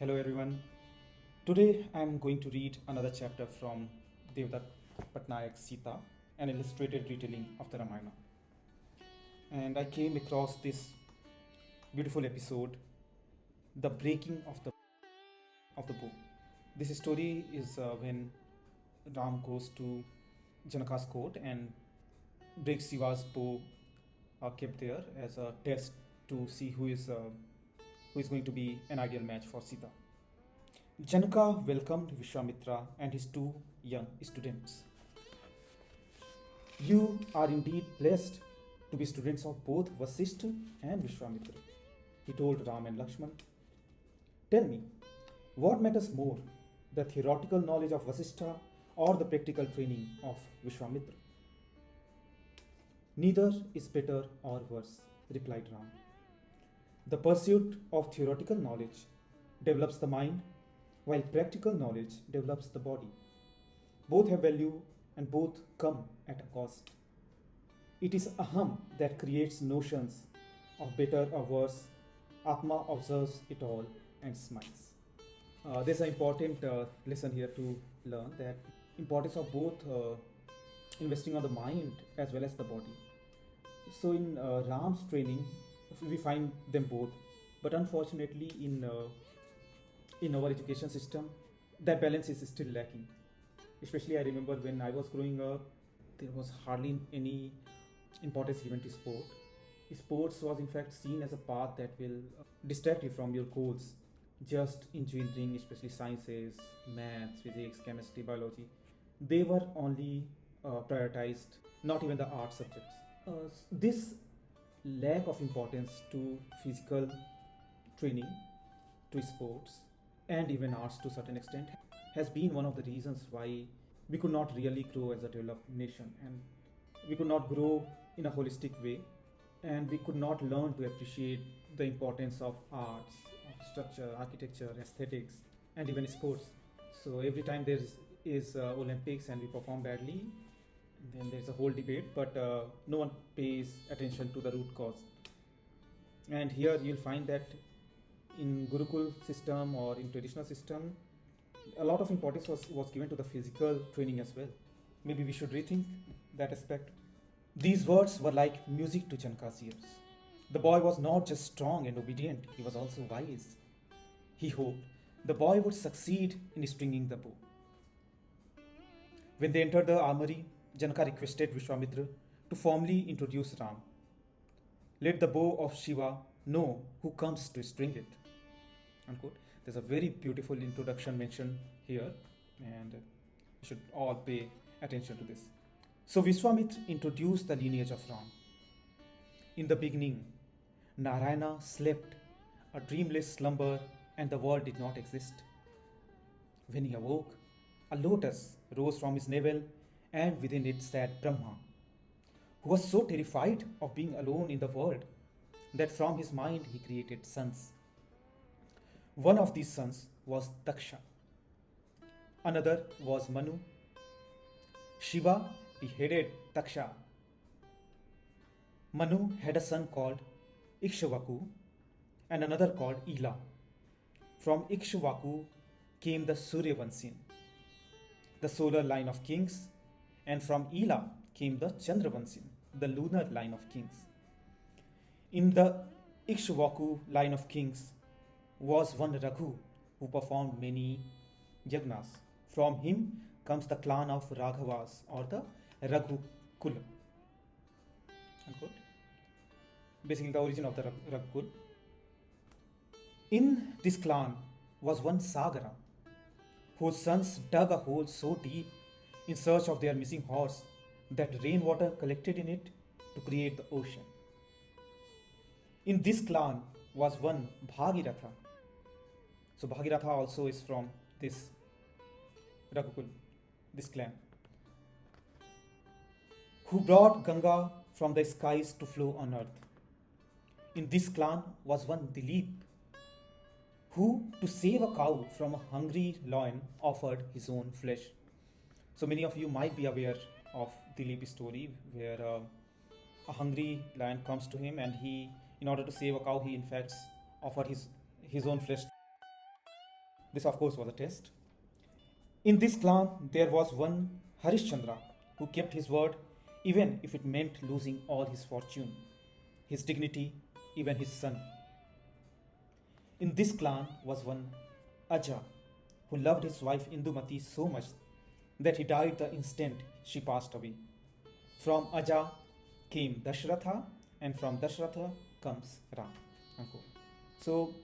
Hello everyone. Today I am going to read another chapter from Devdutt Pattanaik's Sita, an illustrated retelling of the Ramayana. And I came across this beautiful episode, the breaking of the bow. This story is when Ram goes to Janaka's court and breaks Shiva's bow, kept there as a test to see who is going to be an ideal match for Sita. Janaka welcomed Vishwamitra and his two young students. You are indeed blessed to be students of both Vasishtha and Vishwamitra, he told Ram and Lakshman. Tell me, what matters more, the theoretical knowledge of Vasishtha or the practical training of Vishwamitra? Neither is better or worse, replied Ram. The pursuit of theoretical knowledge develops the mind, while practical knowledge develops the body. Both have value and both come at a cost. It is Aham that creates notions of better or worse. Atma observes it all and smiles. There's an important lesson here to learn, that importance of both investing on the mind as well as the body. So in Ram's training, we find them both, but unfortunately in our education system, that balance is still lacking. Especially I remember when I was growing up, there was hardly any importance given to sport. Sports was in fact seen as a path that will distract you from your goals. Just engineering, especially sciences, maths, physics, chemistry, biology, they were only prioritized, not even the art subjects. This lack of importance to physical training, to sports, and even arts to a certain extent has been one of the reasons why we could not really grow as a developed nation, and we could not grow in a holistic way, and we could not learn to appreciate the importance of arts, of structure, architecture, aesthetics, and even sports. So every time there is Olympics and we perform badly, then there's a whole debate, but no one pays attention to the root cause. And here you'll find that in Gurukul system or in traditional system, a lot of importance was given to the physical training as well. Maybe we should rethink that aspect. These words were like music to Janaka's ears. The boy was not just strong and obedient, he was also wise. He hoped the boy would succeed in stringing the bow. When they entered the armory, Janaka requested Vishwamitra to formally introduce Ram. Let the bow of Shiva know who comes to string it. Unquote. There's a very beautiful introduction mentioned here, and you should all pay attention to this. So Vishwamitra introduced the lineage of Ram. In the beginning, Narayana slept a dreamless slumber and the world did not exist. When he awoke, a lotus rose from his navel and within it sat Brahma, who was so terrified of being alone in the world that from his mind he created sons. One of these sons was Daksha. Another was Manu. Shiva beheaded Daksha. Manu had a son called Ikshvaku and another called Ila. From Ikshvaku came the Suryavansin, the solar line of kings, and from Ila came the Chandravansin, the lunar line of kings. In the Ikshvaku line of kings was one Raghu who performed many yagnas. From him comes the clan of Raghavas or the Raghu Kul. Unquote. Basically, the origin of the Raghu Kul. In this clan was one Sagara, whose sons dug a hole so deep in search of their missing horse that rainwater collected in it to create the ocean. In this clan was one Bhagiratha. So Bhagiratha also is from this Raghukul, this clan, who brought Ganga from the skies to flow on earth. In this clan was one Dilip, who, to save a cow from a hungry lion, offered his own flesh. So many of you might be aware of Dilip's story, where a hungry lion comes to him, and he, in order to save a cow, he in fact offered his own flesh. This, of course, was a test. In this clan, there was one Harishchandra who kept his word even if it meant losing all his fortune, his dignity, even his son. In this clan was one Aja who loved his wife Indumati so much that he died the instant she passed away. From Aja came Dashratha, and from Dashratha comes Ram. Unquote. So,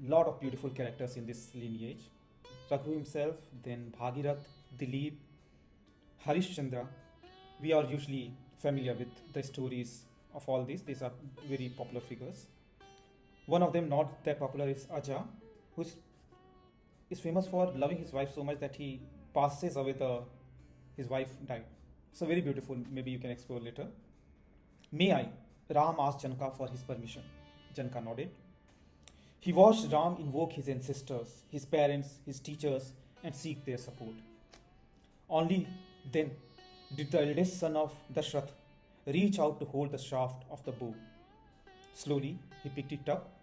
lot of beautiful characters in this lineage. Raghu himself, then Bhagirath, Dilip, Harishchandra. We are usually familiar with the stories of all these. These are very popular figures. One of them, not that popular, is Aja, who is famous for loving his wife so much that he passes away his wife died. So very beautiful. Maybe you can explore later. May I? Ram asked Janaka for his permission. Janaka nodded. He watched Ram invoke his ancestors, his parents, his teachers, and seek their support. Only then did the eldest son of Dashrath reach out to hold the shaft of the bow. Slowly, he picked it up,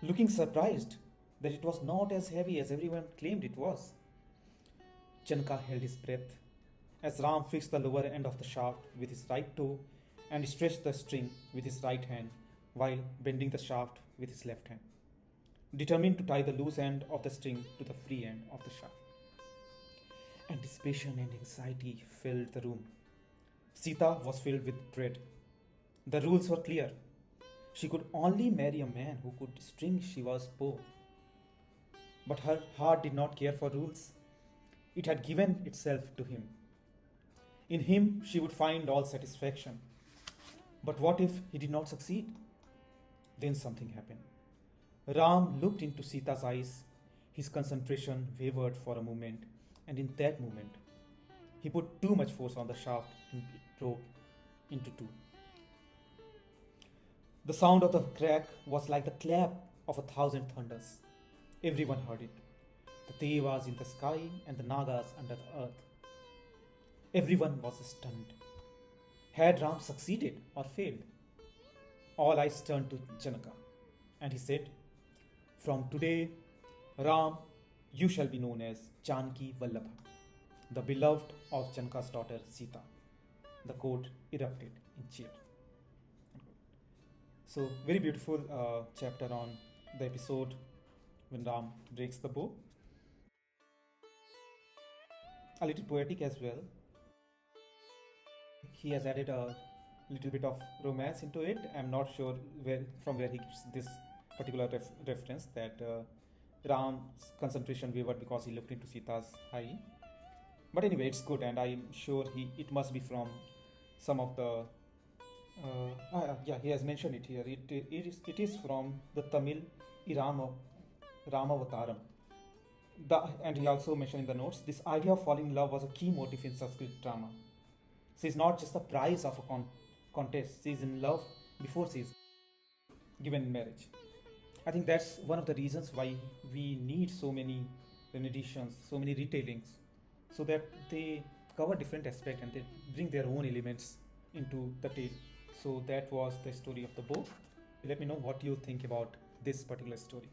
looking surprised that it was not as heavy as everyone claimed it was. Janaka held his breath as Ram fixed the lower end of the shaft with his right toe and stretched the string with his right hand while bending the shaft with his left hand, determined to tie the loose end of the string to the free end of the shaft. Anticipation and anxiety filled the room. Sita was filled with dread. The rules were clear. She could only marry a man who could string Shiva's bow. But her heart did not care for rules. It had given itself to him. In him, she would find all satisfaction. But what if he did not succeed? Then something happened. Ram looked into Sita's eyes. His concentration wavered for a moment, and in that moment, he put too much force on the shaft and it broke into two. The sound of the crack was like the clap of 1,000 thunders. Everyone heard it. The Devas in the sky and the Nagas under the earth. Everyone was stunned. Had Ram succeeded or failed? All eyes turned to Janaka, and he said, "From today, Ram, you shall be known as Janki Vallabha, the beloved of Janaka's daughter Sita." The court erupted in cheer. So, very beautiful chapter on the episode when Ram breaks the bow. A little poetic as well. He has added a little bit of romance into it. I'm not sure from where he gets this particular reference that Ram's concentration wavered because he looked into Sita's eye. But anyway, it's good, and I'm sure it must be from some of the. He has mentioned it here. It is from the Tamil Ramavataram. And he also mentioned in the notes, this idea of falling in love was a key motif in Sanskrit drama. She is not just the prize of a contest. She is in love before she is given in marriage. I think that's one of the reasons why we need so many renditions, so many retellings, so that they cover different aspects and they bring their own elements into the tale. So that was the story of the bow. Let me know what you think about this particular story.